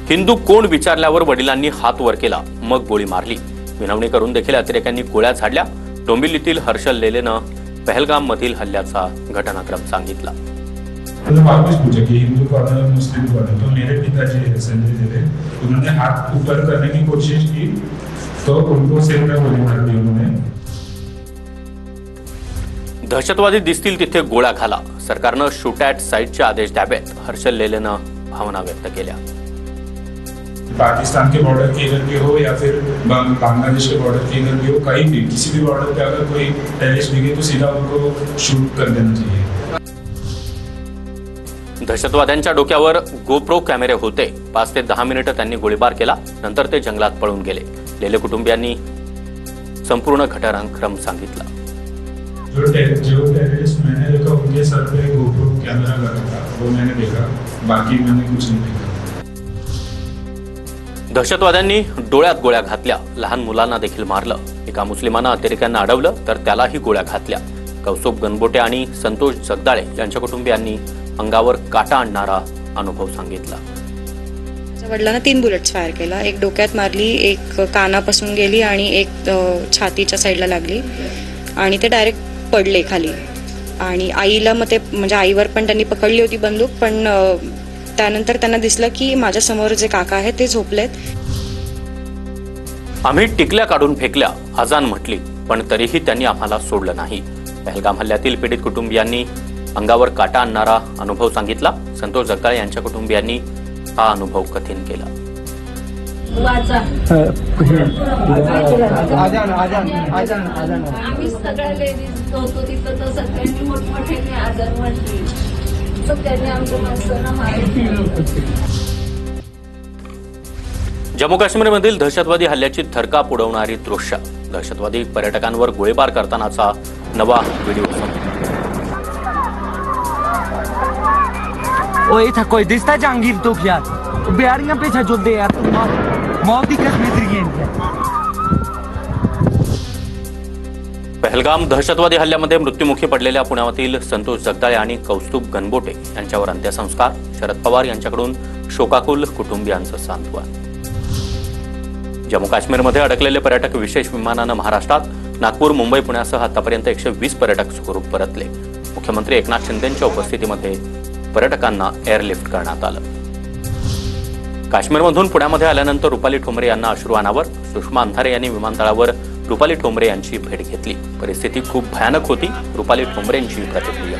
हिंदू कोण विचारल्यावर वडिलांनी हात वर केला, मग गोळी मारली। विनवणी करून देखील अतिरेक्यांनी गोळ्या झाडल्या। डोंबिवलीतील हर्षल लेलेनं पहलगाम मधील हल्ल्याचा घटनाक्रम सांगितला। तो वापस पूछा कि हिंदू कौन है मुस्लिम कौन है, तो मेरे पिताजी है संजय देवे, उन्होंने हाथ ऊपर करने की कोशिश की तो उनको सिर में गोली मार दी उन्होंने। दहशतवादी दिसतील तिथे गोळ्या घाला, सरकारनं शूट ॲट साईटचे आदेश द्यावेत, हर्षल लेलेनं भावना व्यक्त केल्या। पाकिस्तान के बॉर्डर के इधर भी हो या फिर बांग्लादेश के बॉर्डर के इधर भी हो, कहीं भी किसी भी बॉर्डर पे अगर कोई टेररिस्ट दिखे तो सीधा उनको शूट कर देना चाहिए। दहशतवाद्यांच्या डोक्यावर गोप्रो कॅमेरे होते। 5 ते 10 मिनिटं त्यांनी गोळीबार केला, नंतर ते जंगलात पळून गेले। लेले कुटुंबियांनी संपूर्ण घटनाक्रम सांगितला। जो टेररिस्ट मैंने देखा उनके सर पे गोप्रो कैमरा लगा था, वो मैंने देखा, बाकी मैंने कुछ नहीं देखा। दहशतवाद्यांनी डोळ्यात गोळ्या घातल्या, लहान मुलांना देखील मारलं। एका मुस्लिमानं अतिरेक्यांना अडवलं तर त्यालाही गोळ्या घातल्या। कौस्तुभ गणबोटे आणि संतोष जगदाळे यांच्या कुटुंबियांनी अंगावर काटा आणणारा अनुभव सांगितला। वडिलांना 3 बुलेट्स फायर केला, एक डोक्यात मारली, एक कानापासून गेली आणि एक छातीच्या साईडला लागली आणि ते डायरेक्ट पडले खाली। आणि आईला मग ते म्हणजे आईवर पण त्यांनी पकडली होती बंदूक, पण त्यानंतर त्यांना दिसलं की माझ्या समोर जे काका आहेत ते झोपलेत। आम्ही टिकल्या काढून फेकल्या, अजान म्हटली, पण तरीही त्यांनी आम्हाला सोडलं नाही। पहलगाम हल्ल्यातील पीडित कुटुंबियांनी अंगावर काटा आणणारा अनुभव सांगितला। संतोष जगदाळे यांच्या कुटुंबियांनी हा अनुभव कथन केला। आम्ही सगळ्या लेडीज होतो तिथं, तर सगळ्यांनी मोठमोठ्याने आजान म्हटली, सगळ्यांनी आमच्या माणसांना मारलं। जम्मू काश्मीरमधील दहशतवादी हल्ल्याची थरकाप उडवणारी दृश्य, दहशतवादी पर्यटकांवर गोळीबार करतानाचा नवा व्हिडिओ। ओए था कोई दिसता जहांगीर तो क्या बिहारियां पीछे जो दे यार मौत की कसम। पहलगाम दहशतवादी हल्ल्यामध्ये मृत्युमुखी पडलेल्या पुण्यातील संतोष जगदाळे आणि कौस्तुभ गणबोटे यांच्यावर अंत्यसंस्कार। शरद पवार यांच्याकडून शोकाकुल कुटुंबियांचं सांत्वन। जम्मू काश्मीरमध्ये अडकलेले पर्यटक विशेष विमानानं महाराष्ट्रात, नागपूर, मुंबई, पुण्यासह आतापर्यंत 120 पर्यटक सुखरूप परतले। मुख्यमंत्री एकनाथ शिंदेंच्या उपस्थितीमध्ये पर्यटकांना एअरलिफ्ट करण्यात आलं। काश्मीरमधून पुण्यामध्ये आल्यानंतर रुपाली ठोंबरे यांना अश्रू अनावर। सुषमा अंधारे यांनी विमानतळावर रुपाली ठोंबरे यांची भेट घेतली। परिस्थिती खूप भयानक होती, रुपाली ठोंबरेंची प्रतिक्रिया।